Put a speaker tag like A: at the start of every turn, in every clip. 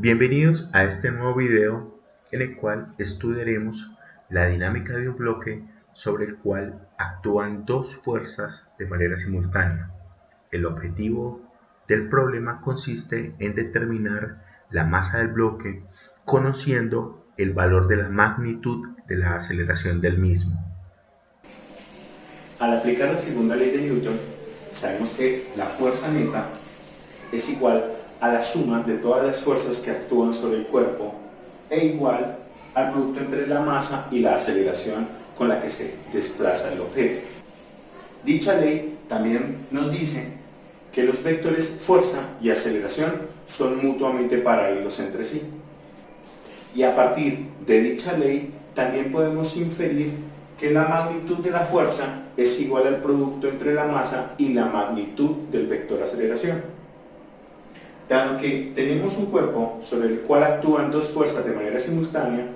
A: Bienvenidos a este nuevo video en el cual estudiaremos la dinámica de un bloque sobre el cual actúan dos fuerzas de manera simultánea. El objetivo del problema consiste en determinar la masa del bloque conociendo el valor de la magnitud de la aceleración del mismo.
B: Al aplicar la segunda ley de Newton, sabemos que la fuerza neta es igual a la suma de todas las fuerzas que actúan sobre el cuerpo e igual al producto entre la masa y la aceleración con la que se desplaza el objeto. Dicha ley también nos dice que los vectores fuerza y aceleración son mutuamente paralelos entre sí. Y a partir de dicha ley también podemos inferir que la magnitud de la fuerza es igual al producto entre la masa y la magnitud del vector aceleración. Dado que tenemos un cuerpo sobre el cual actúan dos fuerzas de manera simultánea,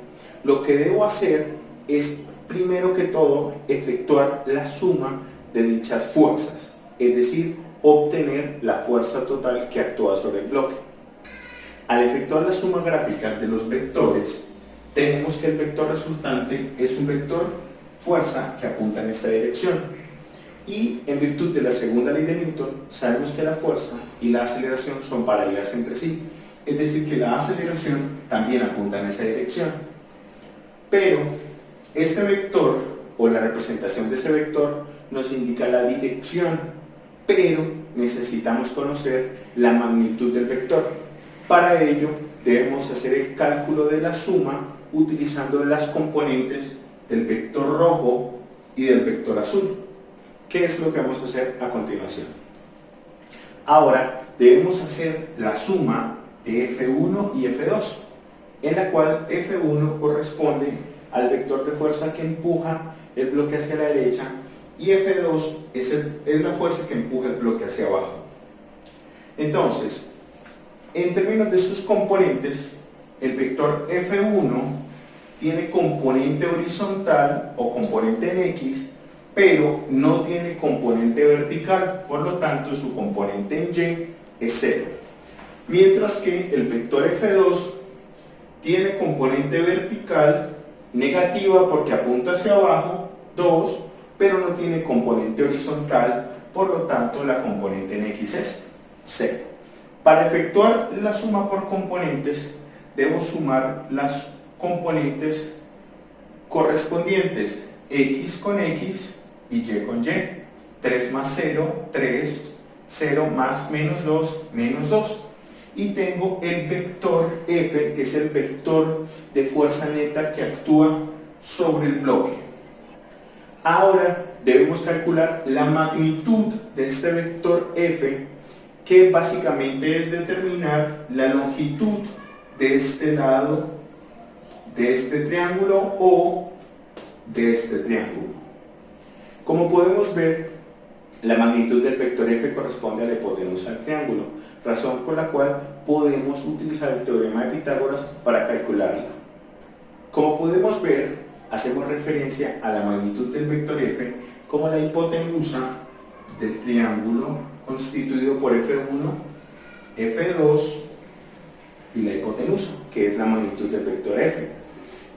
B: lo que debo hacer es, primero que todo, efectuar la suma de dichas fuerzas, es decir, obtener la fuerza total que actúa sobre el bloque. Al efectuar la suma gráfica de los vectores, tenemos que el vector resultante es un vector fuerza que apunta en esta dirección. Y en virtud de la segunda ley de Newton, sabemos que la fuerza y la aceleración son paralelas entre sí, es decir, que la aceleración también apunta en esa dirección. Pero este vector, o la representación de ese vector, nos indica la dirección, pero necesitamos conocer la magnitud del vector. Para ello, debemos hacer el cálculo de la suma utilizando las componentes del vector rojo y del vector azul. ¿Qué es lo que vamos a hacer a continuación? Ahora debemos hacer la suma de F1 y F2, en la cual F1 corresponde al vector de fuerza que empuja el bloque hacia la derecha y F2 es la fuerza que empuja el bloque hacia abajo. Entonces, en términos de sus componentes, el vector F1 tiene componente horizontal o componente en X, pero no tiene componente vertical, por lo tanto su componente en Y es 0. Mientras que el vector F2 tiene componente vertical negativa porque apunta hacia abajo, 2, pero no tiene componente horizontal, por lo tanto la componente en X es 0. Para efectuar la suma por componentes, debo sumar las componentes correspondientes, X con X y Y con Y. 3 más 0, 3, 0 más menos 2, menos 2. Y tengo el vector F, que es el vector de fuerza neta que actúa sobre el bloque. Ahora debemos calcular la magnitud de este vector F, que básicamente es determinar la longitud de este lado de este triángulo o de este triángulo. Como podemos ver, la magnitud del vector F corresponde a la hipotenusa del triángulo, razón por la cual podemos utilizar el teorema de Pitágoras para calcularla. Como podemos ver, hacemos referencia a la magnitud del vector F como la hipotenusa del triángulo constituido por F1, F2 y la hipotenusa, que es la magnitud del vector F.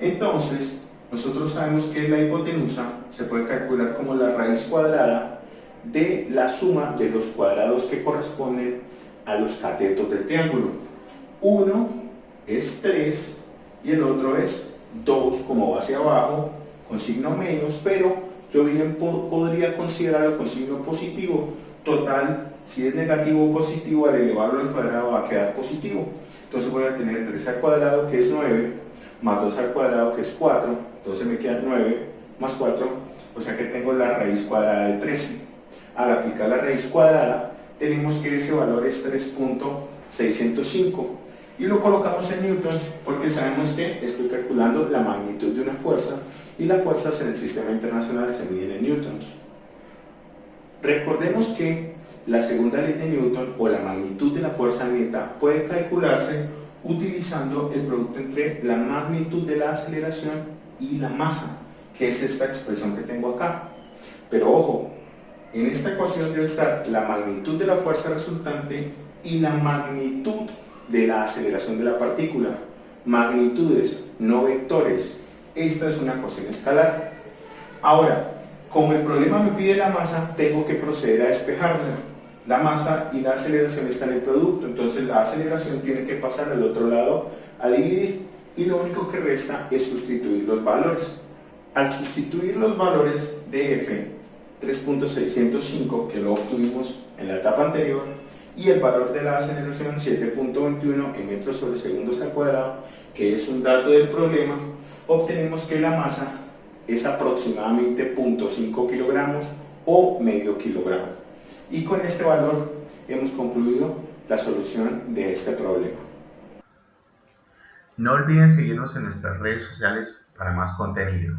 B: Entonces, nosotros sabemos que la hipotenusa se puede calcular como la raíz cuadrada de la suma de los cuadrados que corresponden a los catetos del triángulo. Uno es 3 y el otro es 2, como va hacia abajo, con signo menos, pero yo bien podría considerarlo con signo positivo. Total, si es negativo o positivo, al elevarlo al cuadrado va a quedar positivo. Entonces voy a tener 3 al cuadrado, que es 9, más 2 al cuadrado, que es 4, entonces me queda 9 más 4, o sea que tengo la raíz cuadrada de 13. Al aplicar la raíz cuadrada, tenemos que ese valor es 3.605 y lo colocamos en newtons porque sabemos que estoy calculando la magnitud de una fuerza y las fuerzas en el sistema internacional se miden en newtons. Recordemos que la segunda ley de Newton, o la magnitud de la fuerza neta, puede calcularse utilizando el producto entre la magnitud de la aceleración y la masa, que es esta expresión que tengo acá. Pero ojo, en esta ecuación debe estar la magnitud de la fuerza resultante y la magnitud de la aceleración de la partícula, magnitudes, no vectores. Esta es una ecuación escalar. Ahora, como el problema me pide la masa, tengo que proceder a despejarla. La masa y la aceleración están en el producto, entonces la aceleración tiene que pasar al otro lado a dividir, y lo único que resta es sustituir los valores. Al sustituir los valores de F, 3.605, que lo obtuvimos en la etapa anterior, y el valor de la aceleración, 7.21 en metros sobre segundos al cuadrado, que es un dato del problema, obtenemos que la masa es aproximadamente 0.5 kilogramos o medio kilogramo. Y con este valor hemos concluido la solución de este problema.
A: No olviden seguirnos en nuestras redes sociales para más contenido.